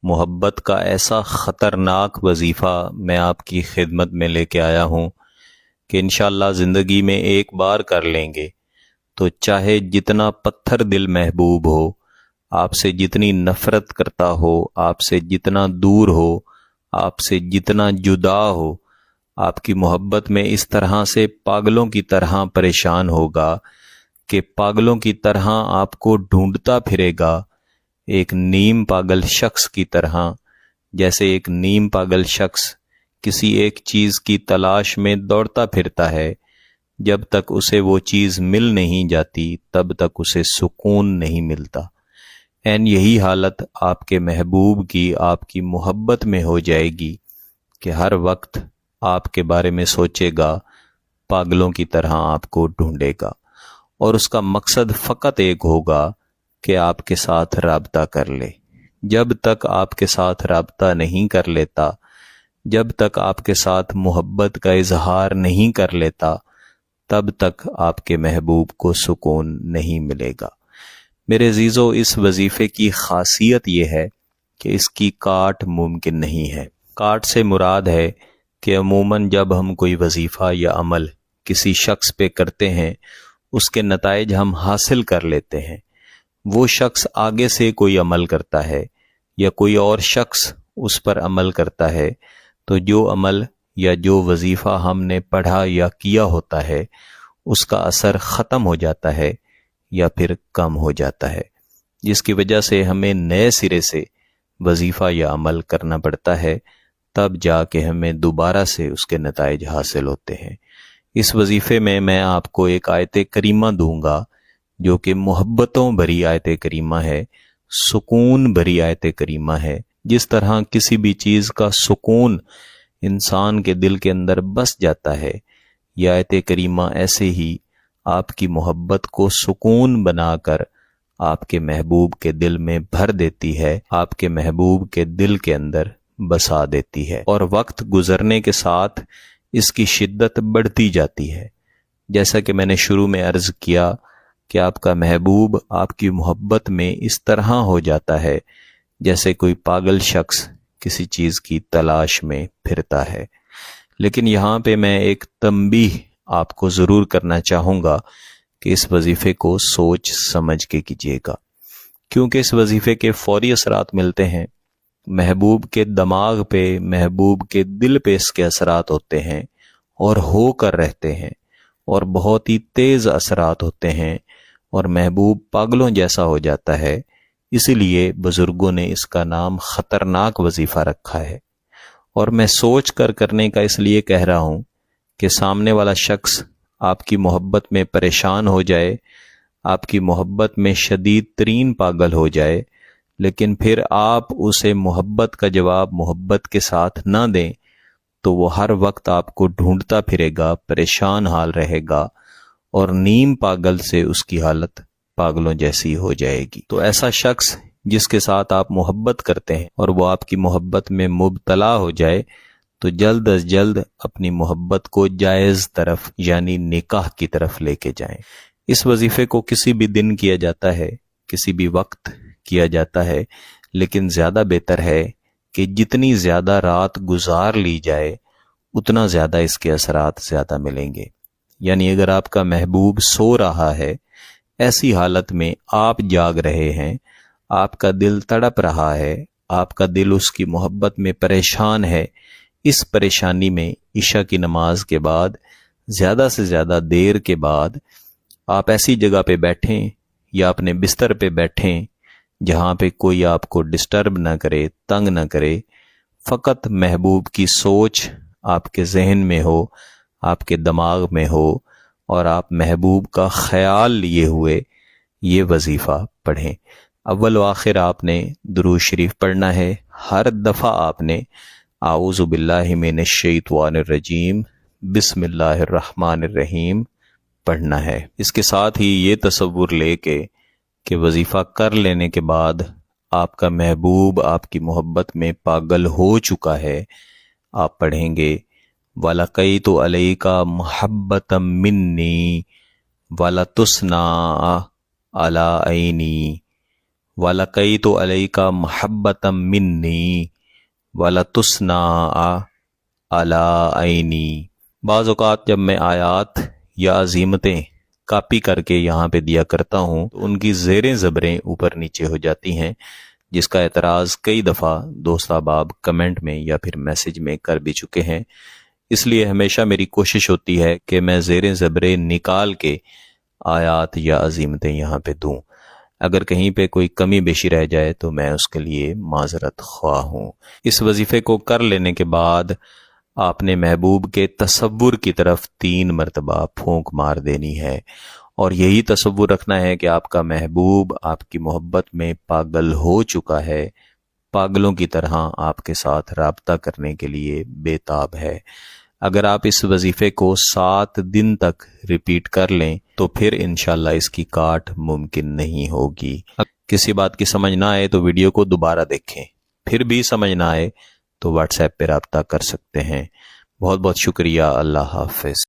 محبت کا ایسا خطرناک وظیفہ میں آپ کی خدمت میں لے کے آیا ہوں کہ انشاءاللہ زندگی میں ایک بار کر لیں گے تو چاہے جتنا پتھر دل محبوب ہو، آپ سے جتنی نفرت کرتا ہو، آپ سے جتنا دور ہو، آپ سے جتنا جدا ہو، آپ کی محبت میں اس طرح سے پاگلوں کی طرح پریشان ہوگا کہ پاگلوں کی طرح آپ کو ڈھونڈتا پھرے گا، ایک نیم پاگل شخص کی طرح، جیسے ایک نیم پاگل شخص کسی ایک چیز کی تلاش میں دوڑتا پھرتا ہے، جب تک اسے وہ چیز مل نہیں جاتی تب تک اسے سکون نہیں ملتا۔ این یہی حالت آپ کے محبوب کی آپ کی محبت میں ہو جائے گی کہ ہر وقت آپ کے بارے میں سوچے گا، پاگلوں کی طرح آپ کو ڈھونڈے گا، اور اس کا مقصد فقط ایک ہوگا کہ آپ کے ساتھ رابطہ کر لے۔ جب تک آپ کے ساتھ رابطہ نہیں کر لیتا، جب تک آپ کے ساتھ محبت کا اظہار نہیں کر لیتا، تب تک آپ کے محبوب کو سکون نہیں ملے گا۔ میرے عزیزو، اس وظیفے کی خاصیت یہ ہے کہ اس کی کاٹ ممکن نہیں ہے۔ کاٹ سے مراد ہے کہ عموماً جب ہم کوئی وظیفہ یا عمل کسی شخص پہ کرتے ہیں، اس کے نتائج ہم حاصل کر لیتے ہیں۔ وہ شخص آگے سے کوئی عمل کرتا ہے یا کوئی اور شخص اس پر عمل کرتا ہے، تو جو عمل یا جو وظیفہ ہم نے پڑھا یا کیا ہوتا ہے، اس کا اثر ختم ہو جاتا ہے یا پھر کم ہو جاتا ہے، جس کی وجہ سے ہمیں نئے سرے سے وظیفہ یا عمل کرنا پڑتا ہے، تب جا کے ہمیں دوبارہ سے اس کے نتائج حاصل ہوتے ہیں۔ اس وظیفے میں آپ کو ایک آیت کریمہ دوں گا جو کہ محبتوں بھری آیت کریمہ ہے، سکون بھری آیت کریمہ ہے۔ جس طرح کسی بھی چیز کا سکون انسان کے دل کے اندر بس جاتا ہے، یہ آیت کریمہ ایسے ہی آپ کی محبت کو سکون بنا کر آپ کے محبوب کے دل میں بھر دیتی ہے، آپ کے محبوب کے دل کے اندر بسا دیتی ہے، اور وقت گزرنے کے ساتھ اس کی شدت بڑھتی جاتی ہے۔ جیسا کہ میں نے شروع میں عرض کیا کہ آپ کا محبوب آپ کی محبت میں اس طرح ہو جاتا ہے جیسے کوئی پاگل شخص کسی چیز کی تلاش میں پھرتا ہے۔ لیکن یہاں پہ میں ایک تنبیہ آپ کو ضرور کرنا چاہوں گا کہ اس وظیفے کو سوچ سمجھ کے کیجیے گا، کیونکہ اس وظیفے کے فوری اثرات ملتے ہیں، محبوب کے دماغ پہ، محبوب کے دل پہ اس کے اثرات ہوتے ہیں اور ہو کر رہتے ہیں، اور بہت ہی تیز اثرات ہوتے ہیں، اور محبوب پاگلوں جیسا ہو جاتا ہے۔ اسی لیے بزرگوں نے اس کا نام خطرناک وظیفہ رکھا ہے، اور میں سوچ کر کرنے کا اس لیے کہہ رہا ہوں کہ سامنے والا شخص آپ کی محبت میں پریشان ہو جائے، آپ کی محبت میں شدید ترین پاگل ہو جائے، لیکن پھر آپ اسے محبت کا جواب محبت کے ساتھ نہ دیں تو وہ ہر وقت آپ کو ڈھونڈتا پھرے گا، پریشان حال رہے گا، اور نیم پاگل سے اس کی حالت پاگلوں جیسی ہو جائے گی۔ تو ایسا شخص جس کے ساتھ آپ محبت کرتے ہیں اور وہ آپ کی محبت میں مبتلا ہو جائے تو جلد از جلد اپنی محبت کو جائز طرف یعنی نکاح کی طرف لے کے جائیں۔ اس وظیفے کو کسی بھی دن کیا جاتا ہے، کسی بھی وقت کیا جاتا ہے، لیکن زیادہ بہتر ہے کہ جتنی زیادہ رات گزار لی جائے اتنا زیادہ اس کے اثرات زیادہ ملیں گے۔ یعنی اگر آپ کا محبوب سو رہا ہے، ایسی حالت میں آپ جاگ رہے ہیں، آپ کا دل تڑپ رہا ہے، آپ کا دل اس کی محبت میں پریشان ہے، اس پریشانی میں عشاء کی نماز کے بعد زیادہ سے زیادہ دیر کے بعد آپ ایسی جگہ پہ بیٹھیں یا اپنے بستر پہ بیٹھیں جہاں پہ کوئی آپ کو ڈسٹرب نہ کرے، تنگ نہ کرے، فقط محبوب کی سوچ آپ کے ذہن میں ہو، آپ کے دماغ میں ہو، اور آپ محبوب کا خیال لیے ہوئے یہ وظیفہ پڑھیں۔ اول و آخر آپ نے درود شریف پڑھنا ہے، ہر دفعہ آپ نے اعوذ باللہ من الشیطان الرجیم بسم اللہ الرحمن الرحیم پڑھنا ہے۔ اس کے ساتھ ہی یہ تصور لے کے کہ وظیفہ کر لینے کے بعد آپ کا محبوب آپ کی محبت میں پاگل ہو چکا ہے، آپ پڑھیں گے وَلَقَيْتُ عَلَيْكَ مُحَبَّةً مِّنِّي وَلَتُصْنَعَ عَلَىٰ عَيْنِي وَلَقَيْتُ عَلَيْكَ مَحَبَّةً مِّنِّي وَلَتُصْنَعَ عَلَىٰ عَيْنِي۔ بعض اوقات جب میں آیات یا عظیمتیں کاپی کر کے یہاں پہ دیا کرتا ہوں تو ان کی زیریں زبریں اوپر نیچے ہو جاتی ہیں، جس کا اعتراض کئی دفعہ دوست احباب کمنٹ میں یا پھر میسج میں کر بھی چکے ہیں۔ اس لیے ہمیشہ میری کوشش ہوتی ہے کہ میں زیریں زبریں نکال کے آیات یا عظیمتیں یہاں پہ دوں۔ اگر کہیں پہ کوئی کمی بیشی رہ جائے تو میں اس کے لیے معذرت خواہ ہوں۔ اس وظیفے کو کر لینے کے بعد آپ نے محبوب کے تصور کی طرف 3 مرتبہ پھونک مار دینی ہے، اور یہی تصور رکھنا ہے کہ آپ کا محبوب آپ کی محبت میں پاگل ہو چکا ہے، پاگلوں کی طرح آپ کے ساتھ رابطہ کرنے کے لیے بے تاب ہے۔ اگر آپ اس وظیفے کو 7 دن تک ریپیٹ کر لیں تو پھر انشاءاللہ اس کی کاٹ ممکن نہیں ہوگی۔ کسی بات کی سمجھ نہ آئے تو ویڈیو کو دوبارہ دیکھیں، پھر بھی سمجھ نہ آئے تو واٹس ایپ پہ رابطہ کر سکتے ہیں۔ بہت بہت شکریہ، اللہ حافظ۔